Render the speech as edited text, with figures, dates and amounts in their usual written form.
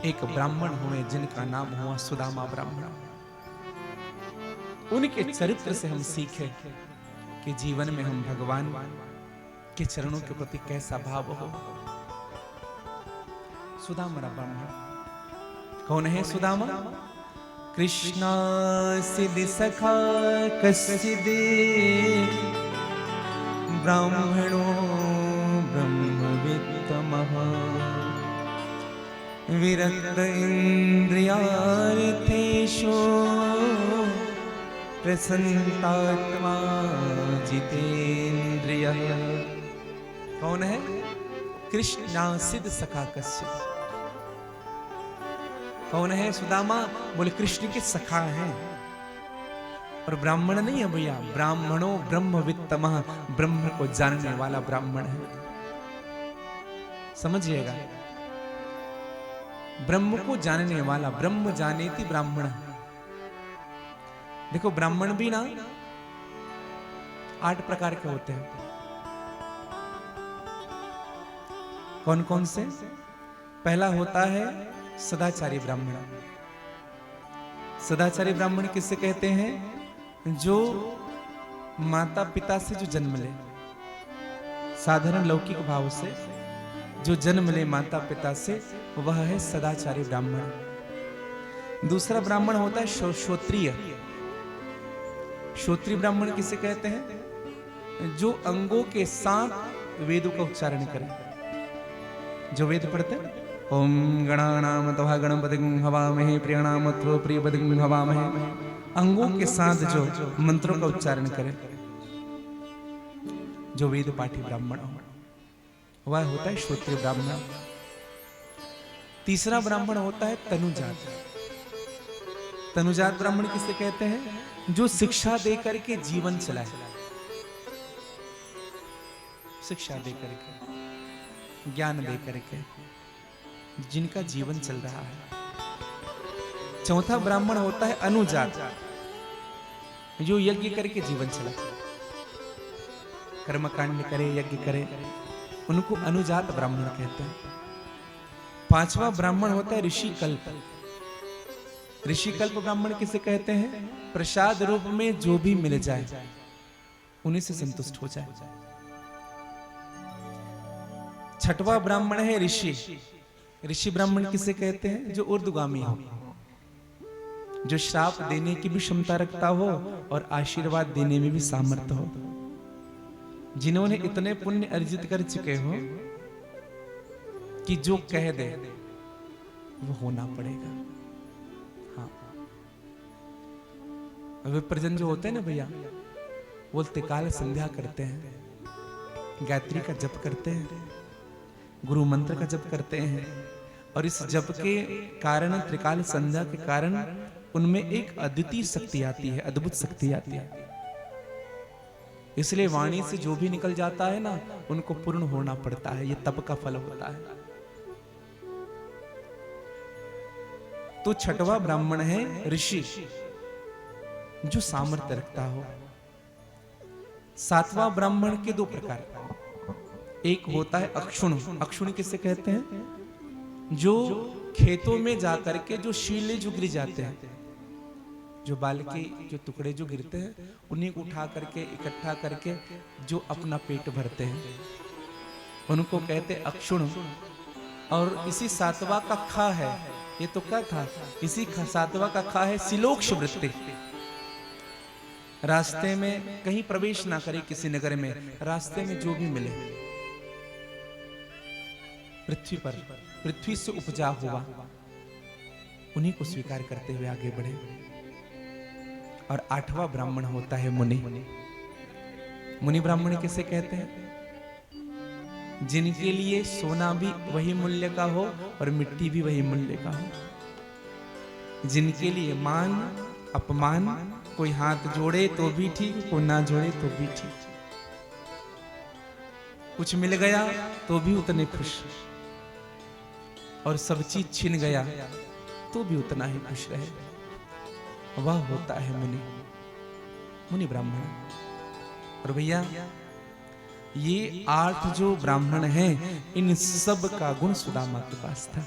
एक ब्राह्मण हुए जिनका नाम हुआ सुदामा ब्राह्मण। उनके चरित्र से हम सीखे कि जीवन में हम भगवान के चरणों के प्रति कैसा भाव हो। सुदामा ब्राह्मण कौन है? सुदामा कृष्णा सिद्धि सखा कसिदे ब्राह्मणो ब्रह्मवित्तमः विरक्त इंद्रियार्थेषु प्रसन्नात्मा जितेन्द्रियः। कौन है? कृष्णासिद सखा कश्यप। कौन है सुदामा? बोले कृष्ण के सखा हैं। और ब्राह्मण नहीं है भैया, ब्राह्मणों ब्रह्मवित्तमः, ब्रह्म को जानने वाला ब्राह्मण है। समझिएगा, ब्रह्म को जानने वाला, ब्रह्म जानेति ब्राह्मण। देखो ब्राह्मण भी ना 8 प्रकार के होते हैं। कौन कौन से? पहला होता है सदाचारी ब्राह्मण। सदाचारी ब्राह्मण किससे कहते हैं? जो माता पिता से जो जन्म ले, साधारण लौकिक भाव से जो जन्म ले माता पिता से, वह है सदाचारी ब्राह्मण। दूसरा ब्राह्मण होता है श्रोत्रिय। श्रोत्रिय ब्राह्मण किसे कहते हैं? जो अंगों के साथ वेदों का उच्चारण करे, जो वेद पढ़ते हैं। ओम गणानाम तथा गणपतिं हवामहे प्रियणामत्व प्रियपतिं हवामहे, अंगों के साथ जो मंत्रों का उच्चारण करे, जो वेद पाठी ब्राह्मण हो, वह होता है श्रोत्रिय ब्राह्मण। तीसरा ब्राह्मण होता है तनुजात। तनुजात ब्राह्मण किसे कहते हैं? जो शिक्षा दे करके जीवन चलाए, शिक्षा दे करके, ज्ञान दे करके जिनका जीवन चल रहा है। चौथा ब्राह्मण होता है अनुजात, जो यज्ञ करके जीवन चलाए, कर्मकांड करे, यज्ञ करे, उनको अनुजात ब्राह्मण कहते हैं। पांचवा ब्राह्मण होता है ऋषि कल्प। ऋषि कल्प ब्राह्मण किसे कहते हैं? प्रसाद रूप में जो भी मिल जाए उन्हीं से संतुष्ट हो जाए। छठवा ब्राह्मण है ऋषि। ऋषि ब्राह्मण किसे कहते हैं? जो ऊर्ध्वगामी हो, जो श्राप देने की भी क्षमता रखता हो और आशीर्वाद देने में भी सामर्थ्य हो, जिन्होंने इतने पुण्य अर्जित कर चुके हो कि जो कह दे वो होना पड़ेगा। हाँ, विप्रजन जो होते हैं ना भैया, वो त्रिकाल संध्या करते हैं, गायत्री का जप करते हैं, गुरु मंत्र का जप करते हैं, और इस जप के कारण, त्रिकाल संध्या के कारण उनमें एक अद्वितीय शक्ति आती है, अद्भुत शक्ति आती है। इसलिए वाणी से जो भी निकल जाता है ना, उनको पूर्ण होना पड़ता है। ये तप का फल होता है। तो छठवा ब्राह्मण है ऋषि, जो सामर्थ्य रखता हो। सातवां ब्राह्मण के 2 प्रकार, एक होता है अक्षुण। अक्षुण किसे कहते हैं? जो खेतों में जाकर के जो शीले जो गिर जाते हैं, जो बाल के जो टुकड़े जो गिरते हैं, उन्हीं को उठा करके इकट्ठा करके जो अपना पेट भरते हैं, उनको कहते अक्षुण। और इसी सातवा का खा है, ये तो क्या था? इसी सातवा का खा है सिलोक्ष वृत्ति। रास्ते में कहीं प्रवेश ना करे किसी नगर में, रास्ते में जो भी मिले, पृथ्वी पर, पृथ्वी से उपजा हुआ, उन्हीं को स्वीकार करते हुए आगे बढ़े। और 8वां ब्राह्मण होता है मुनि। मुनि ब्राह्मण किसे कहते हैं? जिनके लिए सोना भी वही मूल्य का हो और मिट्टी भी वही मूल्य का हो, जिनके लिए मान अपमान, कोई हाथ जोड़े तो भी ठीक, कोई ना जोड़े तो भी ठीक, कुछ मिल गया तो भी उतने खुश, और सब चीज छिन गया तो भी उतना ही खुश रहे, वह होता है मुनि, मुनि ब्राह्मण। और भैया ये 8 जो ब्राह्मण हैं, इन सब का गुण सुदामा के पास था।